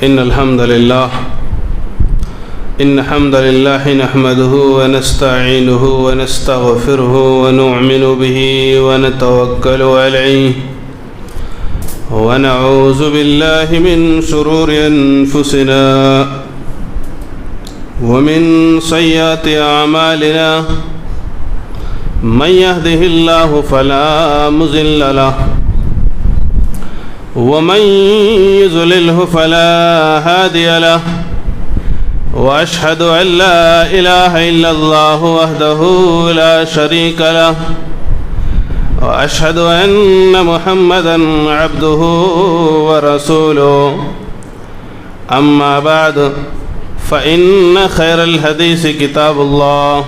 إن الحمد لله نحمده ونستعينه ونستغفره ونؤمن به ونتوكل عليه ونعوذ بالله من شرور أنفسنا ومن سيئات أعمالنا من يهده الله فلا مضل له ومن يضلله فلا هادي له وأشهد أن لا إله إلا الله وحده لا شريك له وأشهد أن محمدا عبده ورسوله أما بعد فإن خير الحديث كتاب الله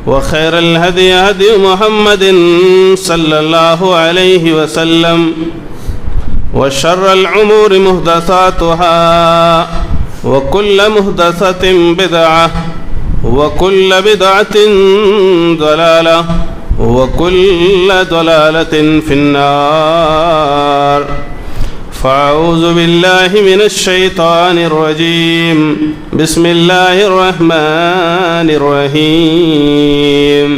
وخير الهدي هدي محمد صلى الله عليه وسلم وشر الأمور محدثاتها وكل محدثة بدعة وكل بدعة ضلالة وكل ضلالة في النار فأعوذ بالله من الشيطان الرجيم بسم الله الرحمن الرحيم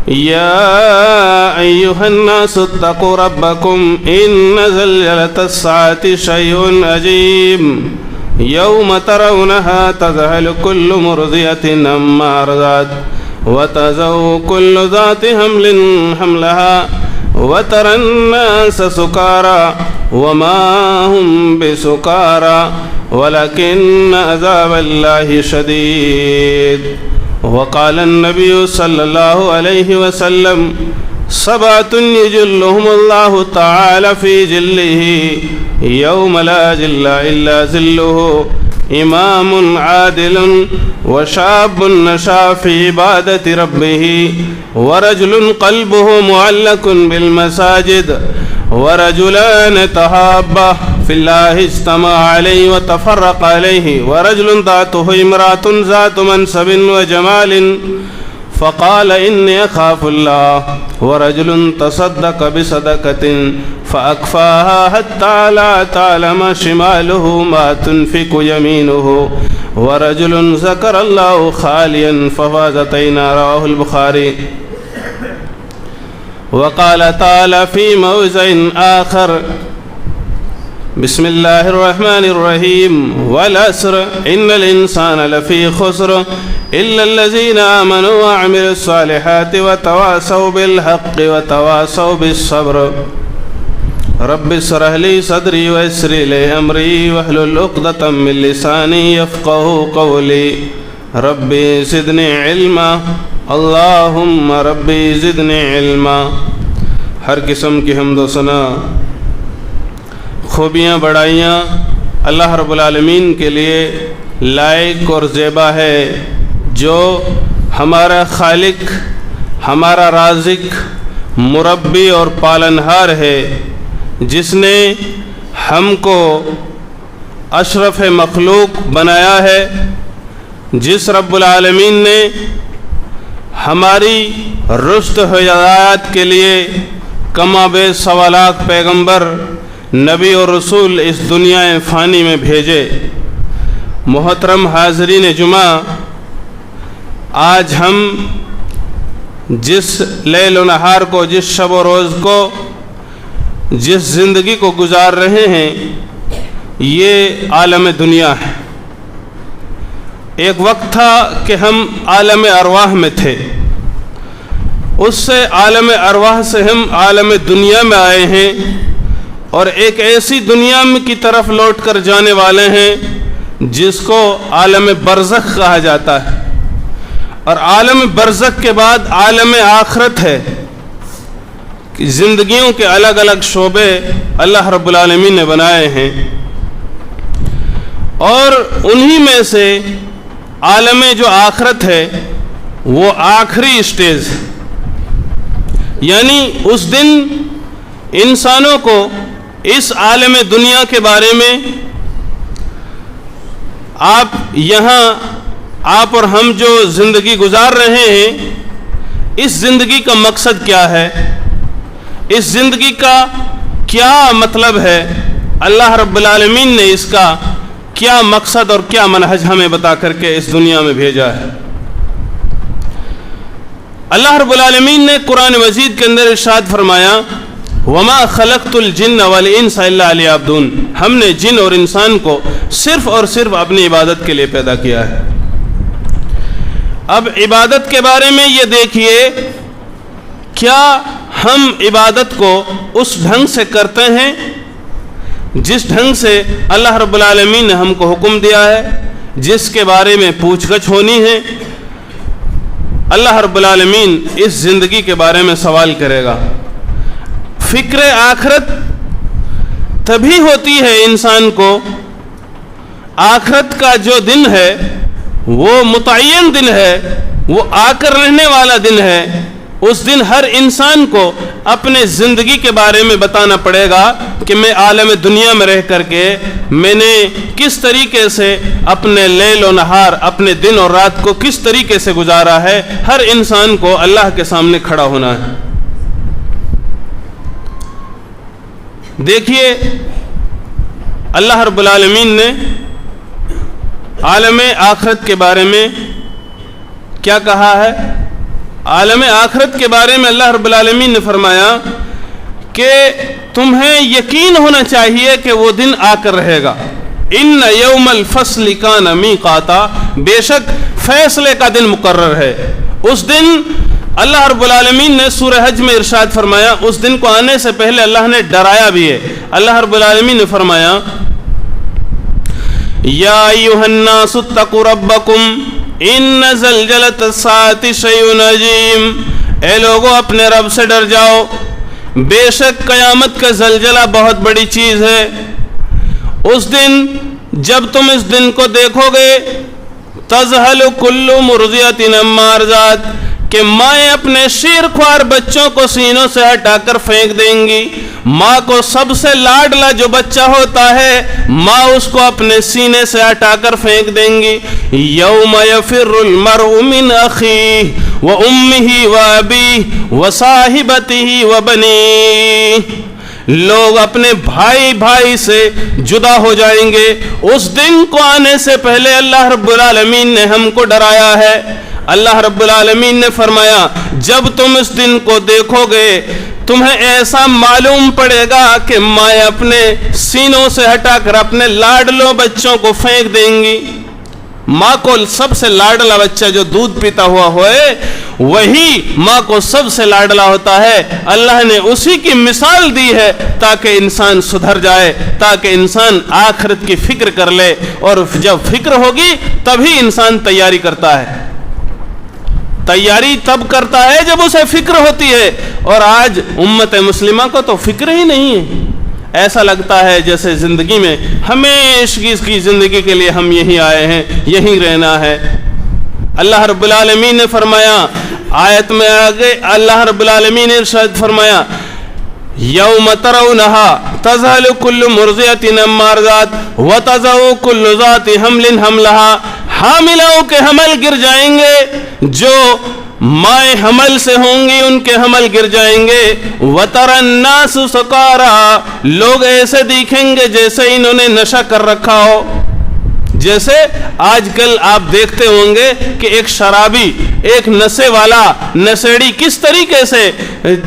يا أيها الناس اتقوا ربكم إن زلزلة الساعة شيء عظيم يوم ترونها تذهل كل مرضية عما أرضعت وتضع كل ذات حمل حملها وترى الناس سكارى وما هم بسكارى ولكن عذاب الله شديد وقال النبي صلى الله عليه وسلم سبعة يجلهم الله تعالى في ظله يوم لا ظل إلا ظله إمام عادل وشاب نشأ في عبادة ربه ورجل قلبه معلق بالمساجد ورجلان تحابا في الله اجتمع عليه وتفرق عليه ورجل ذاته امرأة ذات منصب وجمال فقال إني أخاف الله ورجل تصدق بصدقة فأكفاها حتى لا تعلم شماله ما تنفق يمينه ورجل ذكر الله خاليا ففازت عيناه رواه البخاري وقال تعالى في موضع آخر بسم الله الرحمن الرحيم والعصر إن الإنسان لفي خسر إلا الذين آمنوا وعملوا الصالحات وتواصوا بالحق وتواصوا بالصبر رب اشرح لي صدري ويسر لي أمري واحلل عقدة من لساني يفقهوا قولي ربي زدني علما اللهم ربي زدنی علما۔ ہر قسم کی حمد و ثنا خوبیاں بڑائیاں اللہ رب العالمین کے لیے لائق اور زیبا ہے، جو ہمارا خالق، ہمارا رازق، مربی اور پالنہار ہے، جس نے ہم کو اشرف مخلوق بنایا ہے، جس رب العالمین نے ہماری رشد و ہدایت کے لیے کما بیش 1.25 لاکھ پیغمبر، نبی اور رسول اس دنیا فانی میں بھیجے۔ محترم حاضرین جمعہ، آج ہم جس لیل و نہار کو، جس شب و روز کو، جس زندگی کو گزار رہے ہیں، یہ عالم دنیا ہے۔ ایک وقت تھا کہ ہم عالم ارواح میں تھے، اس سے عالم ارواح سے ہم عالم دنیا میں آئے ہیں، اور ایک ایسی دنیا کی طرف لوٹ کر جانے والے ہیں جس کو عالم برزخ کہا جاتا ہے، اور عالم برزخ کے بعد عالم آخرت ہے۔ زندگیوں کے الگ الگ شعبے اللہ رب العالمین نے بنائے ہیں، اور انہی میں سے عالم جو آخرت ہے وہ آخری اسٹیج ہے، یعنی اس دن انسانوں کو اس عالم دنیا کے بارے میں آپ اور ہم جو زندگی گزار رہے ہیں، اس زندگی کا مقصد کیا ہے، اس زندگی کا کیا مطلب ہے، اللہ رب العالمین نے اس کا کیا مقصد اور کیا منہج ہمیں بتا کر کے اس دنیا میں بھیجا ہے۔ اللہ رب العالمین نے قرآن مجید کے اندر ارشاد فرمایا وما خلقت الجن والانس الا لیعبدون، ہم نے جن اور انسان کو صرف اور صرف اپنی عبادت کے لیے پیدا کیا ہے۔ اب عبادت کے بارے میں یہ دیکھیے، کیا ہم عبادت کو اس ڈھنگ سے کرتے ہیں جس ڈھنگ سے اللہ رب العالمین نے ہم کو حکم دیا ہے، جس کے بارے میں پوچھ گچھ ہونی ہے؟ اللہ رب العالمین اس زندگی کے بارے میں سوال کرے گا۔ فکر آخرت تبھی ہوتی ہے انسان کو، آخرت کا جو دن ہے وہ متعین دن ہے، وہ آ کر رہنے والا دن ہے۔ اس دن ہر انسان کو اپنے زندگی کے بارے میں بتانا پڑے گا کہ میں عالم دنیا میں رہ کر کے میں نے کس طریقے سے اپنے لیل و نہار، اپنے دن اور رات کو کس طریقے سے گزارا ہے۔ ہر انسان کو اللہ کے سامنے کھڑا ہونا ہے۔ دیکھیے اللہ رب العالمین نے عالم آخرت کے بارے میں کیا کہا ہے؟ عالم آخرت کے بارے میں اللہ رب العالمین نے فرمایا کہ تمہیں یقین ہونا چاہیے کہ وہ دن آ کر رہے گا۔ ان یوم الفصل کان میقاتا، بے شک فیصلے کا دن مقرر ہے۔ اس دن اللہ رب العالمین نے سورہ حج میں ارشاد فرمایا، اس دن کو آنے سے پہلے اللہ نے ڈرایا بھی ہے۔ اللہ رب العالمین نے فرمایا یا ایھا الناس اتقوا ربکم ان زلزلۃ الساعۃ شیء عظیم، اے لوگو اپنے رب سے ڈر جاؤ، بے شک قیامت کا زلزلہ بہت بڑی چیز ہے۔ اس دن جب تم اس دن کو دیکھو گے، تذہل کل مرضعۃ عما ارضعت، کہ مائیں اپنے شیر خوار بچوں کو سینوں سے ہٹا کر پھینک دیں گی۔ ماں کو سب سے لاڈلا جو بچہ ہوتا ہے، ماں اس کو اپنے سینے سے ہٹا کر پھینک دیں گی۔ یوم یفر المرء من اخیہ وامہ وابیہ وصاحبتہ وبنیہ، لوگ اپنے بھائی سے جدا ہو جائیں گے۔ اس دن کو آنے سے پہلے اللہ رب العالمین نے ہم کو ڈرایا ہے۔ اللہ رب العالمین نے فرمایا جب تم اس دن کو دیکھو گے تمہیں ایسا معلوم پڑے گا کہ مائیں اپنے سینوں سے ہٹا کر اپنے لاڈلوں بچوں کو پھینک دیں گی۔ ماں کو سب سے لاڈلا بچہ جو دودھ پیتا ہوا ہوئے وہی ماں کو سب سے لاڈلا ہوتا ہے۔ اللہ نے اسی کی مثال دی ہے تاکہ انسان سدھر جائے، تاکہ انسان آخرت کی فکر کر لے، اور جب فکر ہوگی تبھی انسان تیاری کرتا ہے۔ تیاری تب کرتا ہے جب اسے فکر ہوتی ہے، اور آج امت مسلمہ کو تو فکر ہی نہیں ہے۔ ایسا لگتا ہے جیسے زندگی میں ہمیشہ کی زندگی کے لیے ہم یہیں آئے ہیں، یہیں رہنا ہے۔ اللہ رب العالمین نے فرمایا آیت میں آگے، اللہ رب العالمین نے ارشاد فرمایا یوم ترونہا تذہل کل مرضعۃ عما ارضعت وتضع کل ذات حمل حملہا، حاملوں کے حمل گر جائیں گے، جو مائیں حمل سے ہوں گی ان کے حمل گر جائیں گے۔ وَتَرَى النَّاسُ سُکَارَىٰ، لوگ ایسے دیکھیں گے جیسے انہوں نے نشہ کر رکھا ہو۔ جیسے آج کل آپ دیکھتے ہوں گے کہ ایک شرابی، ایک نشے والا نشیڑی کس طریقے سے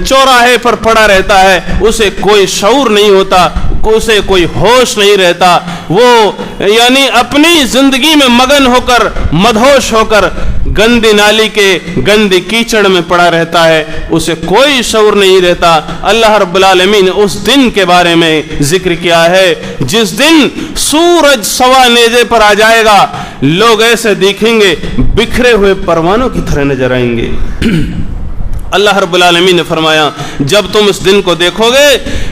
چوراہے پر پڑا رہتا ہے، اسے کوئی شعور نہیں ہوتا، اسے کوئی ہوش نہیں رہتا، وہ یعنی اپنی زندگی میں مگن ہو کر، مدہوش ہو کر گندی نالی کے گندی کیچڑ میں پڑا رہتا ہے، اسے کوئی شعور نہیں رہتا۔ اللہ رب العالمین نے اس دن کے بارے میں ذکر کیا ہے جس دن سورج سوا نیزے پر آ جائے گا، لوگ ایسے دیکھیں گے بکھرے ہوئے پروانوں کی طرح نظر آئیں گے۔ اللہ رب العالمین نے فرمایا جب تم اس دن کو دیکھو گے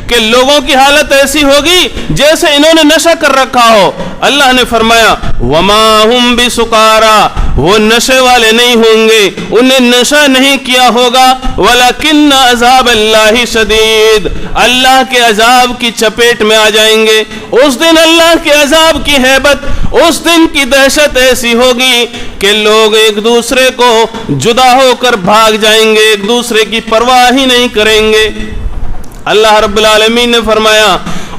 کہ لوگوں کی حالت ایسی ہوگی جیسے انہوں نے نشہ کر رکھا ہو۔ اللہ نے فرمایا وما ہم بسکارا، وہ نشے والے نہیں ہوں گے، انہیں نشہ نہیں کیا ہوگا، ولکن عذاب اللہ شدید، اللہ کے عذاب کی چپیٹ میں آ جائیں گے۔ اس دن اللہ کے عذاب کی ہیبت، اس دن کی دہشت ایسی ہوگی کہ لوگ ایک دوسرے کو جدا ہو کر بھاگ جائیں گے، ایک دوسرے کی پرواہ ہی نہیں کریں گے۔ اللہ رب العالمین نے فرمایا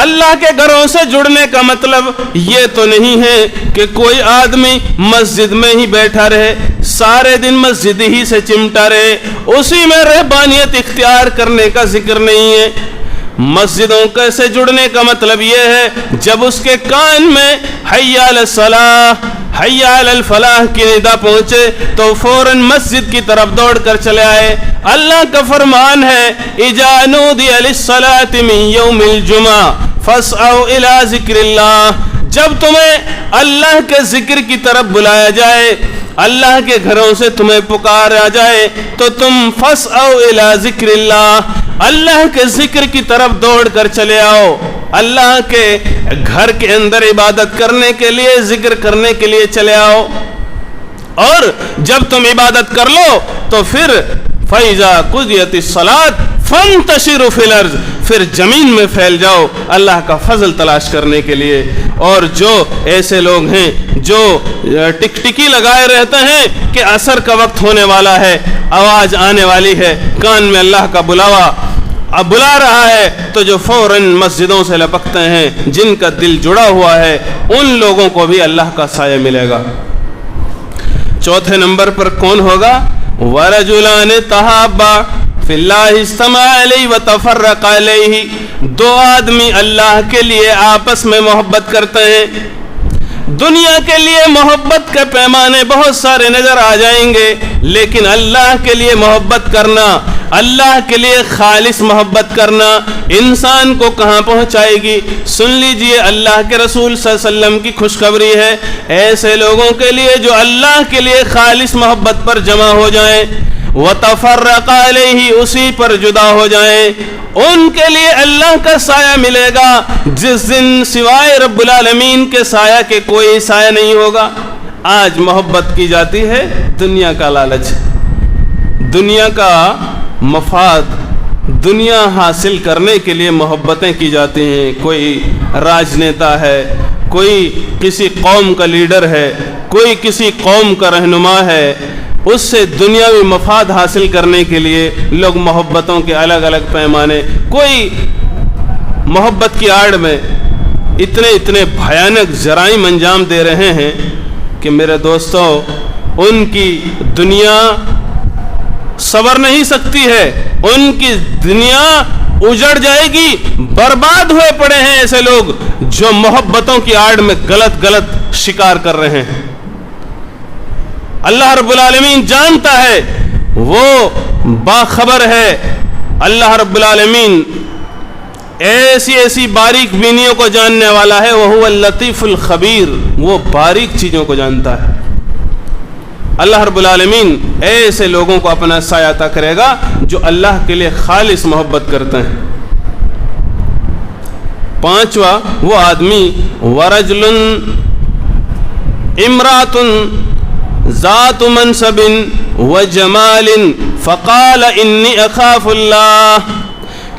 اللہ کے گھروں سے جڑنے کا مطلب یہ تو نہیں ہے کہ کوئی آدمی مسجد میں ہی بیٹھا رہے، سارے دن مسجد ہی سے چمٹا رہے، اسی میں رہبانیت اختیار کرنے کا ذکر نہیں ہے۔ مسجدوں سے جڑنے کا مطلب یہ ہے جب اس کے کان میں حی علی الصلاۃ، حی علی الفلاح کی ندا پہنچے تو فوراً مسجد کی طرف دوڑ کر چلے آئے۔ اللہ کا فرمان ہے اذا نودی للصلاۃ من یوم الجمعہ فاسعوا الی ذکر اللہ، جب تمہیں اللہ کے ذکر کی طرف بلایا جائے، اللہ کے گھروں سے تمہیں پکارا جائے تو تم فاسعوا الی ذکر اللہ، اللہ کے ذکر کی طرف دوڑ کر چلے آؤ۔ اللہ کے گھر کے اندر عبادت کرنے کے لیے، ذکر کرنے کے لیے چلے آؤ، اور جب تم عبادت کر لو تو پھر فَإِذَا قُضِيَتِ الصَّلَاةُ فَانتَشِرُوا فِي الْأَرْضِ، پھر زمین میں پھیل جاؤ اللہ کا فضل تلاش کرنے کے لیے۔ اور جو ایسے لوگ ہیں جو ٹکٹکی لگائے رہتے ہیں کہ عصر کا وقت ہونے والا ہے، آواز آنے والی ہے، کان میں اللہ کا بلاوا اب بلا رہا ہے، تو جو فوراً مسجدوں سے لپکتے ہیں، جن کا دل جڑا ہوا ہے، ان لوگوں کو بھی اللہ کا سایہ ملے گا۔ چوتھے نمبر پر کون ہوگا؟ وَرَجُلَانِ تَحَابَّا فِي اللَّهِ اجْتَمَعَا عَلَيْهِ وَتَفَرَّقَا عَلَيْهِ، دو آدمی اللہ کے لیے آپس میں محبت کرتے ہیں۔ دنیا کے لیے محبت کے پیمانے بہت سارے نظر آ جائیں گے، لیکن اللہ کے لیے محبت کرنا، اللہ کے لیے خالص محبت کرنا انسان کو کہاں پہنچائے گی؟ سن لیجئے، اللہ کے رسول صلی اللہ علیہ وسلم کی خوشخبری ہے ایسے لوگوں کے لیے جو اللہ کے لیے خالص محبت پر جمع ہو جائیں، وَتَفَرَّقَ عَلَيْهِ، اسی پر جدا ہو جائیں، ان کے لیے اللہ کا سایہ ملے گا جس دن سوائے رب العالمین کے سایہ کے کوئی سایہ نہیں ہوگا۔ آج محبت کی جاتی ہے دنیا کا لالچ، دنیا کا مفاد، دنیا حاصل کرنے کے لیے محبتیں کی جاتی ہیں۔ کوئی راجنیتا ہے، کوئی کسی قوم کا لیڈر ہے، کوئی کسی قوم کا رہنما ہے، اس سے دنیاوی مفاد حاصل کرنے کے لیے لوگ محبتوں کے الگ الگ پیمانے، کوئی محبت کی آڑ میں اتنے بھیانک جرائم انجام دے رہے ہیں کہ میرے دوستو، ان کی دنیا سنور نہیں سکتی ہے، ان کی دنیا اجڑ جائے گی۔ برباد ہوئے پڑے ہیں ایسے لوگ جو محبتوں کی آڑ میں غلط شکار کر رہے ہیں۔ اللہ رب العالمین جانتا ہے، وہ باخبر ہے۔ اللہ رب العالمین ایسی باریک بینیوں کو جاننے والا ہے، وَهُوَ اللَّطِيفُ الْخَبِيرُ، وہ باریک چیزوں کو جانتا ہے۔ اللہ رب العالمین ایسے لوگوں کو اپنا سایہ عطا کرے گا جو اللہ کے لیے خالص محبت کرتے ہیں۔ پانچواں وہ آدمی، وَرَجْلٌ امْرَأَةٌ ذات منصب وجمال فقال انی اخاف اللہ،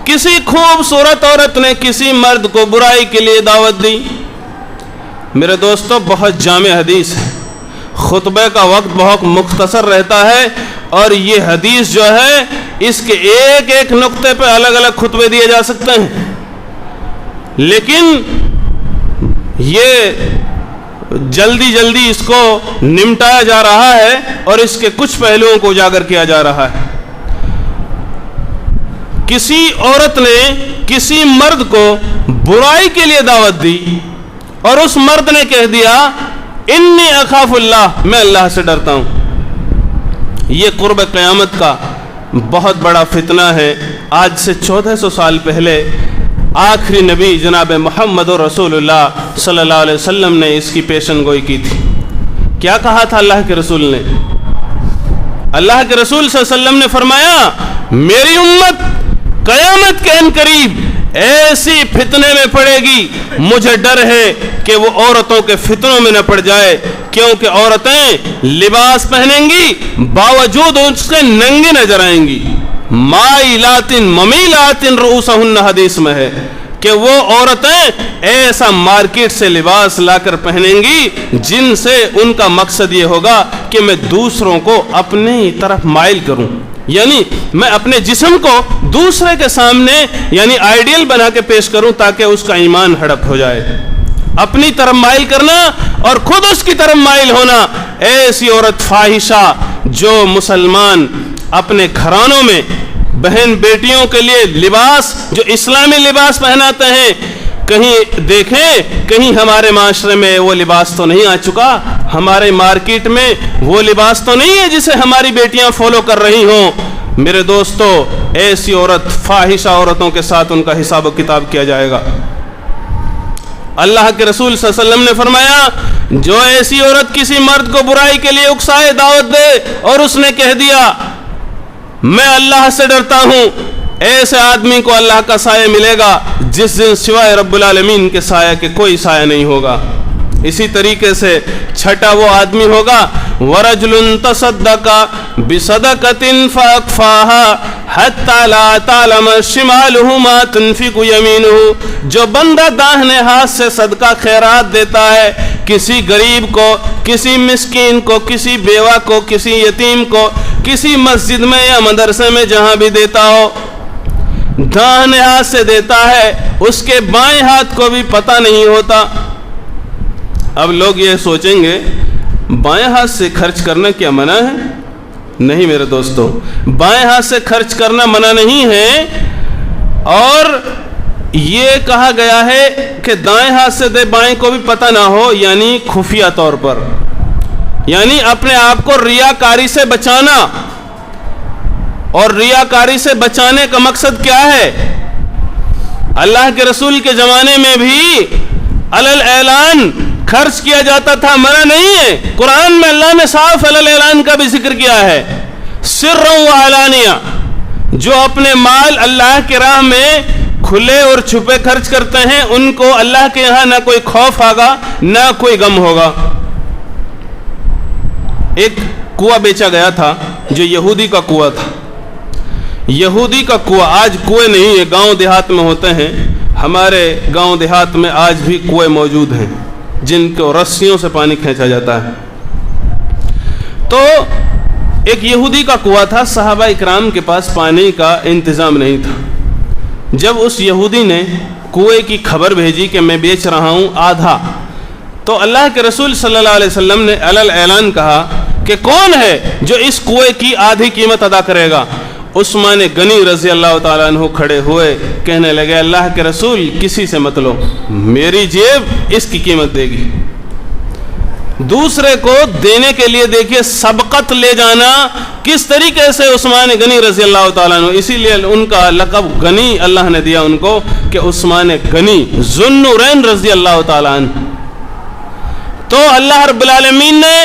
کسی خوبصورت عورت نے کسی مرد کو برائی کے لیے دعوت دی۔ میرے دوستو، بہت جامع حدیث ہے، خطبے کا وقت بہت مختصر رہتا ہے، اور یہ حدیث جو ہے اس کے ایک نقطے پہ الگ الگ خطبے دیے جا سکتے ہیں، لیکن یہ جلدی اس کو نمٹایا جا رہا ہے اور اس کے کچھ پہلوؤں کو اجاگر کیا جا رہا ہے۔ کسی عورت نے کسی مرد کو برائی کے لیے دعوت دی اور اس مرد نے کہہ دیا انی اخاف اللہ، میں اللہ سے ڈرتا ہوں۔ یہ قرب قیامت کا بہت بڑا فتنہ ہے۔ آج سے 1400 سال پہلے آخری نبی جناب محمد رسول اللہ صلی اللہ علیہ وسلم نے اس کی پیشن گوئی کی تھی۔ کیا کہا تھا اللہ کے رسول نے؟ اللہ کے رسول صلی اللہ علیہ وسلم نے فرمایا، میری امت قیامت کے عنقریب ایسی فتنے میں پڑے گی، مجھے ڈر ہے کہ وہ عورتوں کے فتنوں میں نہ پڑ جائے، کیونکہ عورتیں لباس پہنیں گی باوجود اس کے ننگی نظر آئیں گی۔ مائلات ممیلات رؤوسہن حدیث میں ہے کہ وہ عورتیں ایسا مارکیٹ سے لباس لا کر پہنیں گی جن سے ان کا مقصد یہ ہوگا کہ میں دوسروں کو اپنی طرف مائل کروں، یعنی میں اپنے جسم کو دوسرے کے سامنے یعنی آئیڈیل بنا کے پیش کروں تاکہ اس کا ایمان ہڑپ ہو جائے. اپنی طرف مائل کرنا اور خود اس کی طرف مائل ہونا. ایسی عورت فاحشہ جو مسلمان اپنے گھرانوں میں بہن بیٹیوں کے لیے لباس جو اسلامی لباس پہناتے ہیں, کہیں دیکھیں کہیں ہمارے معاشرے میں وہ لباس تو نہیں آ چکا, ہمارے مارکیٹ میں وہ لباس تو نہیں ہے جسے ہماری بیٹیاں فالو کر رہی ہوں. میرے دوستو, ایسی عورت فاحشہ عورتوں کے ساتھ ان کا حساب و کتاب کیا جائے گا. اللہ کے رسول صلی اللہ علیہ وسلم نے فرمایا, جو ایسی عورت کسی مرد کو برائی کے لیے اکسائے, دعوت دے اور اس نے کہہ دیا میں اللہ سے ڈرتا ہوں, ایسے آدمی کو اللہ کا سایہ ملے گا جس دن سوائے رب العالمین کے سایہ کے کوئی سایہ نہیں ہوگا. اسی طریقے سے چھٹا وہ آدمی ہوگا وَرَجُلٌ تَصَدَّقَ بِصَدَقَةٍ فَأَخْفَاهَا حَتَّى لَا تَعْلَمَ شِمَالُهُ مَا تُنْفِقُ يَمِينُهُ. جو بندہ داہنے ہاتھ سے صدقہ خیرات دیتا ہے کسی غریب کو, کسی مسکین کو, کسی بیوہ کو, کسی یتیم کو, کسی مسجد میں یا مدرسے میں جہاں بھی دیتا ہو, داہنے ہاتھ سے دیتا ہے, اس کے بائیں ہاتھ کو بھی پتہ نہیں ہوتا. اب لوگ یہ سوچیں گے بائیں ہاتھ سے خرچ کرنا کیا منع ہے؟ نہیں میرے دوستو, بائیں ہاتھ سے خرچ کرنا منع نہیں ہے, اور یہ کہا گیا ہے کہ دائیں ہاتھ سے دے بائیں کو بھی پتہ نہ ہو, یعنی خفیہ طور پر, یعنی اپنے آپ کو ریاکاری سے بچانا. اور ریاکاری سے بچانے کا مقصد کیا ہے؟ اللہ کے رسول کے زمانے میں بھی علل اعلان خرچ کیا جاتا تھا, منع نہیں ہے. قرآن میں اللہ نے صاف علل اعلان کا بھی ذکر کیا ہے, سرًا و علانیہ. جو اپنے مال اللہ کی راہ میں کھلے اور چھپے خرچ کرتے ہیں ان کو اللہ کے یہاں نہ کوئی خوف ہوگا نہ کوئی غم ہوگا. ایک کنواں بیچا گیا تھا جو یہودی کا کنواں تھا. یہودی کا کنواں, آج کنویں نہیں ہے, گاؤں دیہات میں ہوتے ہیں. ہمارے گاؤں دیہات میں آج بھی کنویں موجود ہیں جن کو رسیوں سے پانی کھینچا جاتا ہے. تو ایک یہودی کا کنواں تھا, صحابہ اکرام کے پاس پانی کا انتظام نہیں تھا. جب اس یہودی نے کنویں کی خبر بھیجی کہ میں بیچ رہا ہوں آدھا, تو اللہ کے رسول صلی اللہ علیہ وسلم نے علل اعلان کہا کہ کون ہے جو اس کنویں کی آدھی قیمت ادا کرے گا. عثمان غنی رضی اللہ تعالیٰ عنہ کھڑے ہوئے, کہنے لگے اللہ کے رسول کسی سے مت لو, میری جیب اس کی قیمت دے گی. دوسرے کو دینے کے لیے دیکھیے سبقت لے جانا کس طریقے سے عثمان غنی رضی اللہ تعالیٰ عنہ, اسی لیے ان کا لقب غنی اللہ نے دیا ان کو کہ عثمان غنی ذو النورین رضی اللہ تعالیٰ عنہ. تو اللہ رب العالمین نے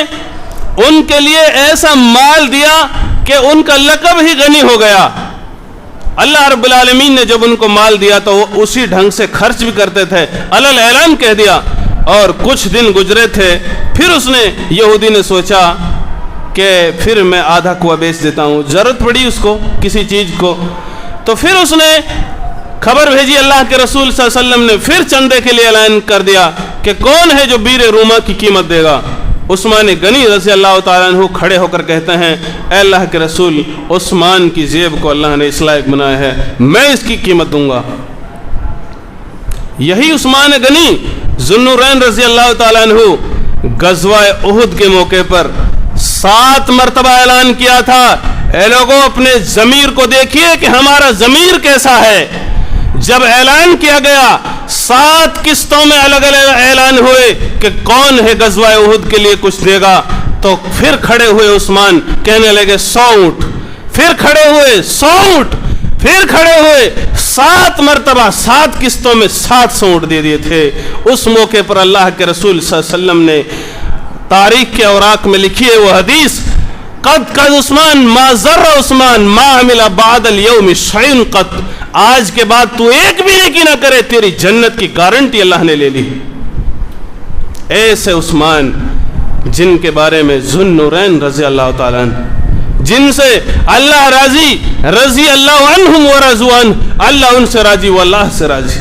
ان کے لیے ایسا مال دیا کہ ان کا لقب ہی غنی ہو گیا. اللہ رب العالمین نے جب ان کو مال دیا تو وہ اسی ڈھنگ سے خرچ بھی کرتے تھے, علل اعلان کہہ دیا. اور کچھ دن گزرے تھے, پھر اس نے یہودی نے سوچا کہ پھر میں آدھا کنواں بیچ دیتا ہوں, ضرورت پڑی اس کو کسی چیز کو, تو پھر اس نے خبر بھیجی اللہ کے رسول صلی اللہ علیہ وسلم نے, پھر چندے کے لیے اعلان کر دیا کہ کون ہے جو بیر روما کی قیمت دے گا. عثمان غنی رضی اللہ تعالیٰ عنہ کھڑے ہو کر کہتے ہیں اے اللہ کے رسول, عثمان کی جیب کو اللہ نے اس لائق بنایا ہے, میں اس کی قیمت دوں گا. یہی عثمان غنی ذو النورین رضی اللہ تعالیٰ عنہ غزوہ احد کے موقع پر 7 مرتبہ اعلان کیا تھا, اے لوگوں اپنے ضمیر کو دیکھیے کہ ہمارا ضمیر کیسا ہے. جب اعلان کیا گیا 7 قسطوں میں الگ الگ اعلان ہوئے کہ کون ہے غزوہ احد کے لیے کچھ دے گا, تو پھر کھڑے ہوئے عثمان, کہنے لگے 100 اونٹ, پھر کھڑے ہوئے 100 اونٹ, پھر کھڑے ہوئے 7 مرتبہ 7 قسطوں میں 700 اونٹ دے دیے تھے. اس موقع پر اللہ کے رسول صلی اللہ علیہ وسلم نے تاریخ کے اوراق میں لکھی ہے وہ حدیث, قد عثمان ما ذر عثمان ما عمل بعد اليوم شيء قط, آج کے بعد تو ایک بھی نیکی نہ کرے, تیری جنت کی گارنٹی اللہ نے لے لی. ایسے عثمان جن کے بارے میں ذو النورین رضی اللہ تعالیٰ عنہ, جن سے اللہ راضی, رضی اللہ عنہم ورضوا عنہ, اللہ ان سے راضی واللہ سے راضی.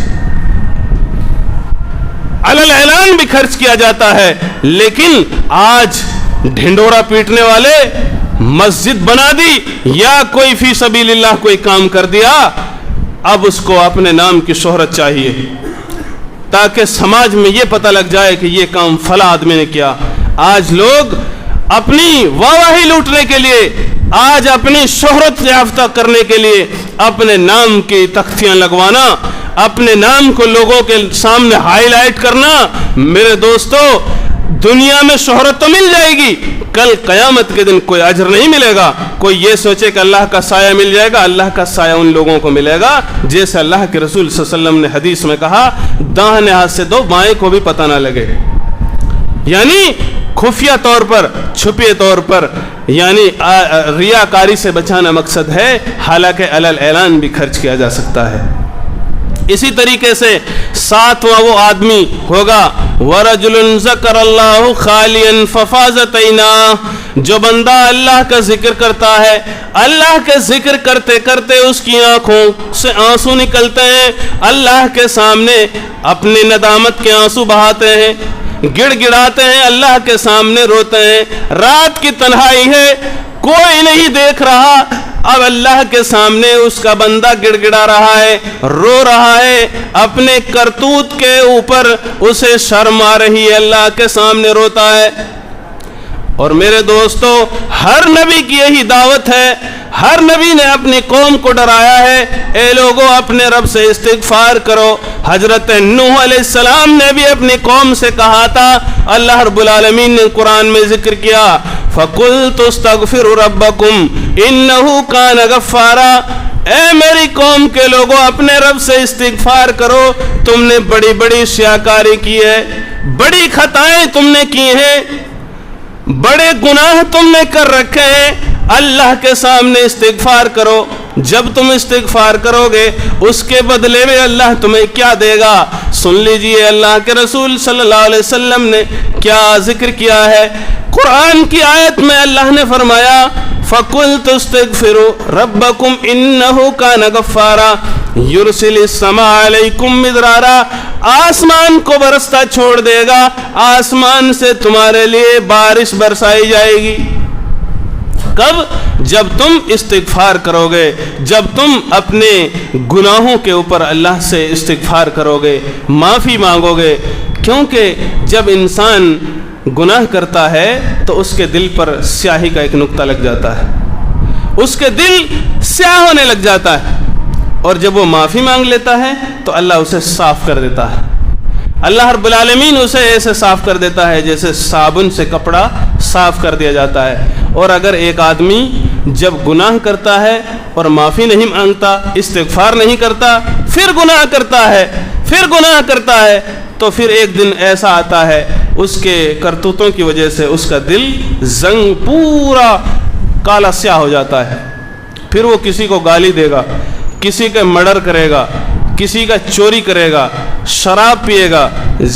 علل اعلان بھی خرچ کیا جاتا ہے, لیکن آج ڈھنڈورا پیٹنے والے مسجد بنا دی یا کوئی فی سبیل اللہ کوئی کام کر دیا، اب اس کو اپنے نام کی شہرت چاہیے تاکہ سماج میں یہ پتہ لگ جائے کہ یہ کام فلاں آدمی نے کیا۔ آج لوگ اپنی واہواہی لوٹنے کے لیے، آج اپنی شہرت یافتہ کرنے کے لیے اپنے نام کی تختیاں لگوانا، اپنے نام کو لوگوں کے سامنے ہائی لائٹ کرنا، میرے دوستو دنیا میں شہرت تو مل جائے گی، کل قیامت کے دن کوئی اجر نہیں ملے گا۔ کوئی یہ سوچے کہ اللہ کا سایہ مل جائے گا، اللہ کا سایہ ان لوگوں کو ملے گا جیسے اللہ کے رسول صلی اللہ علیہ وسلم نے حدیث میں کہا، داہنے ہاتھ سے دو، بائیں کو بھی پتہ نہ لگے، یعنی خفیہ طور پر، چھپے طور پر، یعنی ریاکاری سے بچانا مقصد ہے، حالانکہ علل اعلان بھی خرچ کیا جا سکتا ہے۔ اسی طریقے سے ساتواں وہ آدمی ہوگا وَرَجُلٌ ذَكَرَ اللَّهُ خَالِيًا فَفَاضَتْ عَيْنَاهُ، جو بندہ اللہ کا ذکر کرتا ہے، اللہ کے ذکر کرتے کرتے اس کی آنکھوں سے آنسو نکلتے ہیں، اللہ کے سامنے اپنی ندامت کے آنسو بہاتے ہیں، گڑ گڑاتے ہیں، اللہ کے سامنے روتے ہیں، رات کی تنہائی ہے، کوئی نہیں دیکھ رہا، اب اللہ کے سامنے اس کا بندہ گڑ گڑا رہا ہے، رو رہا ہے، اپنے کرتوت کے اوپر اسے شرم آ رہی ہے، اللہ کے سامنے روتا ہے۔ اور میرے دوستو ہر نبی کی یہی دعوت ہے، ہر نبی نے اپنی قوم کو ڈرایا ہے، اے لوگو اپنے رب سے استغفار کرو۔ حضرت نوح علیہ السلام نے بھی اپنی قوم سے کہا تھا، اللہ رب العالمین نے قرآن میں ذکر کیا، فَقُلْتُ اسْتَغْفِرُوا رَبَّكُمْ إِنَّهُ كَانَ غَفَّارًا، اے میری قوم کے لوگوں اپنے رب سے استغفار کرو، تم نے بڑی بڑی سیاکاری کی ہے، بڑی خطائیں تم نے کی ہیں، بڑے گناہ تم نے کر رکھے ہیں، اللہ کے سامنے استغفار کرو۔ جب تم استغفار کرو گے اس کے بدلے میں اللہ تمہیں کیا دے گا؟ سن لیجئے اللہ کے رسول صلی اللہ علیہ وسلم نے کیا ذکر کیا ہے۔ قرآن کی آیت میں اللہ نے فرمایا فَقُلْتُ اسْتَغْفِرُوا رَبَّكُمْ إِنَّهُ كَانَ غَفَّارًا يُرْسِلِ السَّمَاءَ عَلَيْكُمْ مِدْرَارًا، آسمان کو برستا چھوڑ دے گا، آسمان سے تمہارے لیے بارش برسائی جائے گی۔ کب؟ جب تم استغفار کرو گے، جب تم اپنے گناہوں کے اوپر اللہ سے استغفار کرو گے، معافی مانگو گے، کیونکہ جب انسان گناہ کرتا ہے تو اس کے دل پر سیاہی کا ایک نقطہ لگ جاتا ہے، اس کے دل سیاہ ہونے لگ جاتا ہے، اور جب وہ معافی مانگ لیتا ہے تو اللہ اسے صاف کر دیتا ہے۔ اللہ رب العالمین اسے ایسے صاف کر دیتا ہے جیسے صابن سے کپڑا صاف کر دیا جاتا ہے۔ اور اگر ایک آدمی جب گناہ کرتا ہے اور معافی نہیں مانگتا، استغفار نہیں کرتا، پھر گناہ کرتا ہے، پھر گناہ کرتا ہے، تو پھر ایک دن ایسا آتا ہے اس کے کرتوتوں کی وجہ سے اس کا دل زنگ پورا کالا سیاہ ہو جاتا ہے، پھر وہ کسی کو گالی دے گا، کسی کا مرڈر کرے گا، کسی کا چوری کرے گا، شراب پیے گا،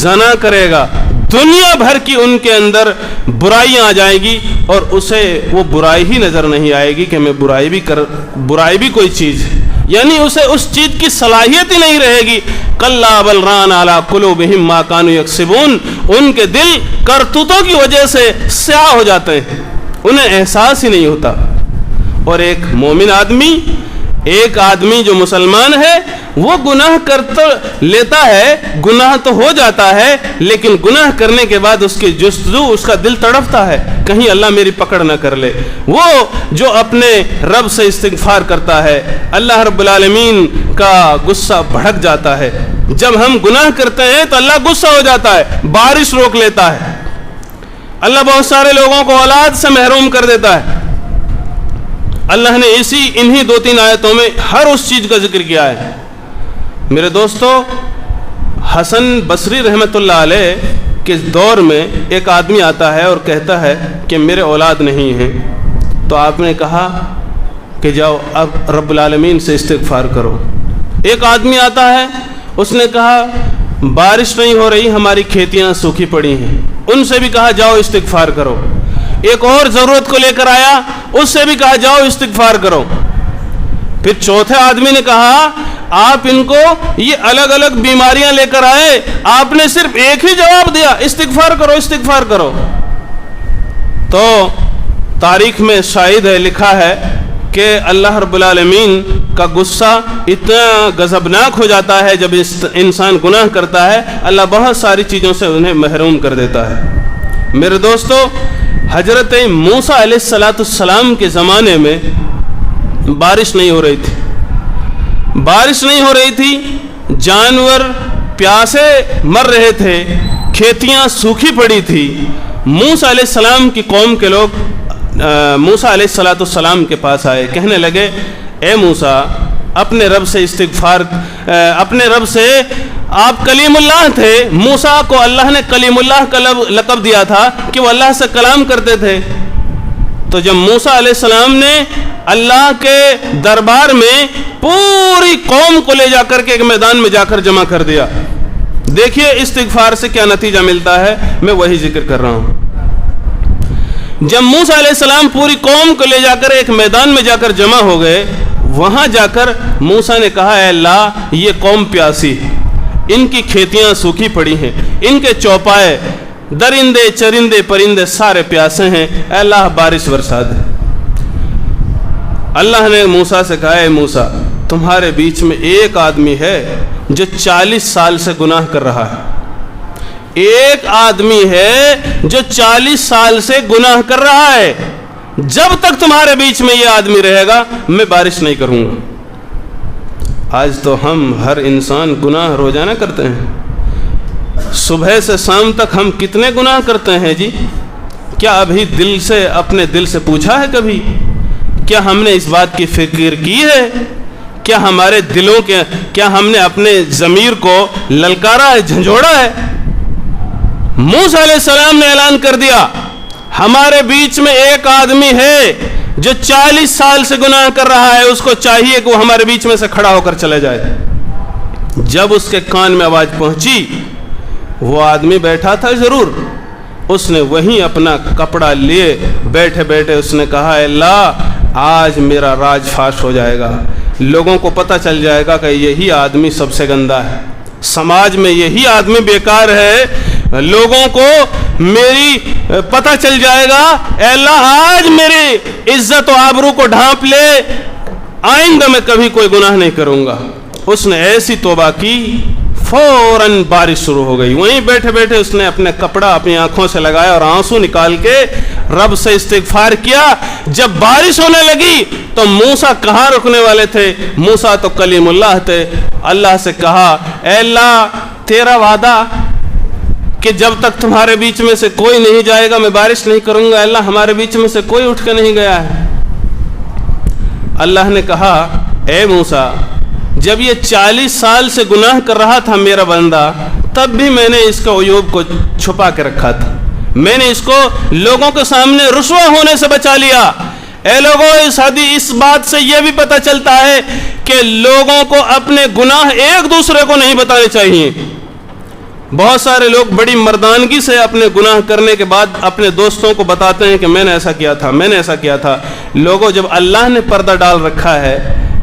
زنا کرے گا، دنیا بھر کی ان کے اندر برائیاں آ جائیں گی، اور اسے وہ برائی ہی نظر نہیں آئے گی کہ میں برائی بھی کوئی چیز ہے، یعنی اسے اس چیز کی صلاحیت ہی نہیں رہے گی۔ کلا بل ران علی قلوبہم ما کانوا یکسبون، ان کے دل کرتوتوں کی وجہ سے سیاہ ہو جاتے ہیں، انہیں احساس ہی نہیں ہوتا۔ اور ایک مومن آدمی، ایک آدمی جو مسلمان ہے، وہ گناہ کرتا لیتا ہے، گناہ تو ہو جاتا ہے، لیکن گناہ کرنے کے بعد اس کی جستجو، اس کا دل تڑپتا ہے کہیں اللہ میری پکڑ نہ کر لے۔ وہ جو اپنے رب سے استغفار کرتا ہے، اللہ رب العالمین کا غصہ بھڑک جاتا ہے۔ جب ہم گناہ کرتے ہیں تو اللہ غصہ ہو جاتا ہے، بارش روک لیتا ہے، اللہ بہت سارے لوگوں کو اولاد سے محروم کر دیتا ہے۔ اللہ نے انہی 2-3 آیتوں میں ہر اس چیز کا ذکر کیا ہے۔ میرے دوستو حسن بصری رحمۃ اللہ علیہ کے دور میں ایک آدمی آتا ہے اور کہتا ہے کہ میرے اولاد نہیں ہیں، تو آپ نے کہا کہ جاؤ اب رب العالمین سے استغفار کرو۔ ایک آدمی آتا ہے، اس نے کہا بارش نہیں ہو رہی، ہماری کھیتیاں سوکھی پڑی ہیں، ان سے بھی کہا جاؤ استغفار کرو۔ ایک اور ضرورت کو لے کر آیا، اس سے بھی کہا جاؤ استغفار کرو۔ پھر چوتھے آدمی نے کہا آپ ان کو یہ الگ الگ بیماریاں لے کر آئے، آپ نے صرف ایک ہی جواب دیا، استغفار کرو استغفار کرو۔ تو تاریخ میں شاہد ہے، لکھا ہے کہ اللہ رب العالمین کا غصہ اتنا غضبناک ہو جاتا ہے جب انسان گناہ کرتا ہے، اللہ بہت ساری چیزوں سے انہیں محروم کر دیتا ہے۔ میرے دوستو، حضرت موسیٰ علیہ السلام کے زمانے میں بارش نہیں ہو رہی تھی، جانور پیاسے مر رہے تھے، کھیتیاں سوکھی پڑی تھی۔ موسیٰ علیہ السلام کی قوم کے لوگ موسیٰ علیہ السلام کے پاس آئے، کہنے لگے اے موسیٰ اپنے رب سے استغفار، اپنے رب سے، آپ کلیم اللہ تھے، موسیٰ کو اللہ نے کلیم اللہ کا لقب دیا تھا کہ وہ اللہ سے کلام کرتے تھے۔ تو جب موسیٰ علیہ السلام نے اللہ کے دربار میں پوری قوم کو لے جا کر کے ایک میدان میں جا کر جمع کر دیا، دیکھیے استغفار سے کیا نتیجہ ملتا ہے، میں وہی ذکر کر رہا ہوں۔ جب موسیٰ علیہ السلام پوری قوم کو لے جا کر ایک میدان میں جا کر جمع ہو گئے، وہاں جا کر موسیٰ نے کہا اے اللہ یہ قوم پیاسی، ان کی کھیتیاں سوکھی پڑی ہیں، ان کے چوپائے درندے چرندے پرندے سارے پیاسے ہیں، اے اللہ بارش برسا دے۔ اللہ نے موسیٰ سے کہا اے موسیٰ تمہارے بیچ میں ایک آدمی ہے جو 40 سال سے گناہ کر رہا ہے، ایک آدمی ہے جو 40 سال سے گناہ کر رہا ہے، جب تک تمہارے بیچ میں یہ آدمی رہے گا میں بارش نہیں کروں گا۔ آج تو ہم ہر انسان گناہ روزانہ کرتے ہیں، صبح سے شام تک ہم کتنے گناہ کرتے ہیں جی؟ کیا ابھی دل سے، اپنے دل سے پوچھا ہے کبھی؟ کیا ہم نے اس بات کی فکر کی ہے؟ کیا ہمارے دلوں کے، کیا ہم نے اپنے ضمیر کو للکارا ہے، جھنجھوڑا ہے؟ موسیٰ علیہ السلام نے اعلان کر دیا ہمارے بیچ میں ایک آدمی ہے جو 40 سال سے گناہ کر رہا ہے، اس کو چاہیے کہ وہ ہمارے بیچ میں سے کھڑا ہو کر چلے جائے۔ جب اس کے کان میں آواز پہنچی، وہ آدمی بیٹھا تھا ضرور، اس نے وہیں اپنا کپڑا لیے بیٹھے بیٹھے اس نے کہا اے اللہ آج میرا راج فاش ہو جائے گا، لوگوں کو پتہ چل جائے گا کہ یہی آدمی سب سے گندا ہے، سماج میں یہی آدمی بیکار ہے، لوگوں کو میری پتہ چل جائے گا، اے اللہ آج میری عزت و آبرو کو ڈھانپ لے، آئندہ میں کبھی کوئی گناہ نہیں کروں گا۔ اس نے ایسی توبہ کی، فوراً بارش شروع ہو گئی۔ وہیں بیٹھے بیٹھے اس نے اپنے کپڑا اپنی آنکھوں سے لگایا اور آنسو نکال کے رب سے استغفار کیا۔ جب بارش ہونے لگی تو موسیٰ کہاں رکنے والے تھے؟ موسیٰ تو کلیم اللہ تھے۔ اللہ سے کہا اے اللہ تیرا وعدہ کہ جب تک تمہارے بیچ میں سے کوئی نہیں جائے گا میں بارش نہیں کروں گا، اللہ ہمارے بیچ میں سے کوئی اٹھ کے نہیں گیا ہے۔ اللہ نے کہا اے موسیٰ جب یہ 40 سال سے گناہ کر رہا تھا میرا بندہ، تب بھی میں نے اس کے عیوب کو چھپا کے رکھا تھا، میں نے اس کو لوگوں کے سامنے رسوا ہونے سے بچا لیا۔ اے لوگوں اس بات سے یہ بھی پتہ چلتا ہے کہ لوگوں کو اپنے گناہ ایک دوسرے کو نہیں بتانے چاہیے۔ بہت سارے لوگ بڑی مردانگی سے اپنے گناہ کرنے کے بعد اپنے دوستوں کو بتاتے ہیں کہ میں نے ایسا کیا تھا، میں نے ایسا کیا تھا۔ لوگوں جب اللہ نے پردہ ڈال رکھا ہے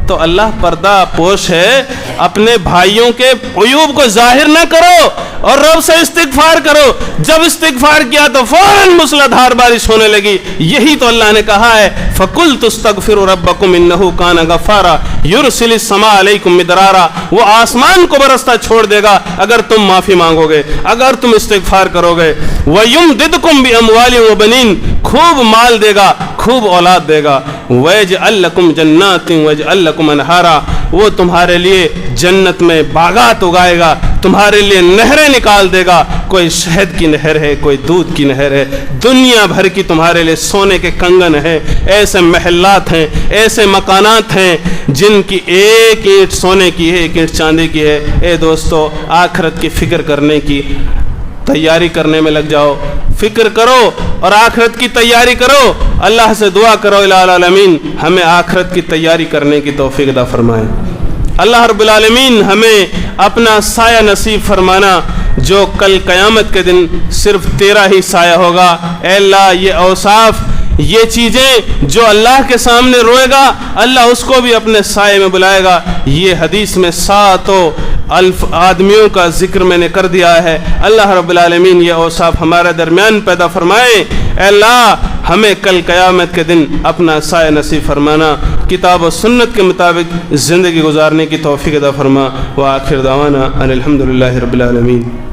تو اللہ پردہ پوش ہے، اپنے بھائیوں کے عیوب کو ظاہر نہ کرو اور رب سے استغفار کرو۔ جب استغفار کیا تو فوراً موسلادھار بارش ہونے لگی۔ یہی تو اللہ نے کہا ہے فَقُلْتُ اسْتَغْفِرُوا رَبَّكُمْ إِنَّهُ كَانَ غَفَّارًا يُرْسِلِ السَّمَاءَ عَلَيْكُمْ مِدْرَارًا، وہ آسمان کو برستا چھوڑ دے گا اگر تم معافی مانگو گے، اگر تم استغفار کرو گے۔ وَيُمْدِدْكُمْ بِأَمْوَالٍ وَبَنِينَ، خوب مال دے گا، خوب اولاد دے گا۔ وَيَجْعَلْ لَكُمْ جَنَّاتٍ وَيَجْعَلْ لَكُمْ أَنْهَارًا، وہ تمہارے لیے جنت میں باغات اگائے گا، تمہارے لیے نہریں نکال دے گا، کوئی شہد کی نہر ہے، کوئی دودھ کی نہر ہے، دنیا بھر کی تمہارے لیے سونے کے کنگن ہیں، ایسے محلات ہیں، ایسے مکانات ہیں جن کی ایک اینٹ سونے کی ہے، ایک اینٹ چاندی کی ہے۔ اے دوستو آخرت کی فکر کرنے کی تیاری کرنے میں لگ جاؤ، فکر کرو اور آخرت کی تیاری کرو۔ اللہ سے دعا کرو الہ العالمین ہمیں آخرت کی تیاری کرنے کی توفیق عطا فرمائے۔ اللہ رب العالمین ہمیں اپنا سایہ نصیب فرمانا، جو کل قیامت کے دن صرف تیرا ہی سایہ ہوگا۔ اے اللہ یہ اوصاف، یہ چیزیں جو اللہ کے سامنے روئے گا اللہ اس کو بھی اپنے سائے میں بلائے گا۔ یہ حدیث میں 7 الف آدمیوں کا ذکر میں نے کر دیا ہے۔ اللہ رب العالمین یہ اوصاف ہمارے درمیان پیدا فرمائے۔ اے اللہ ہمیں کل قیامت کے دن اپنا سایہ نصیب فرمانا، کتاب و سنت کے مطابق زندگی گزارنے کی توفیق عطا فرما۔ وآخر دعوانا ان الحمد للہ رب العالمین۔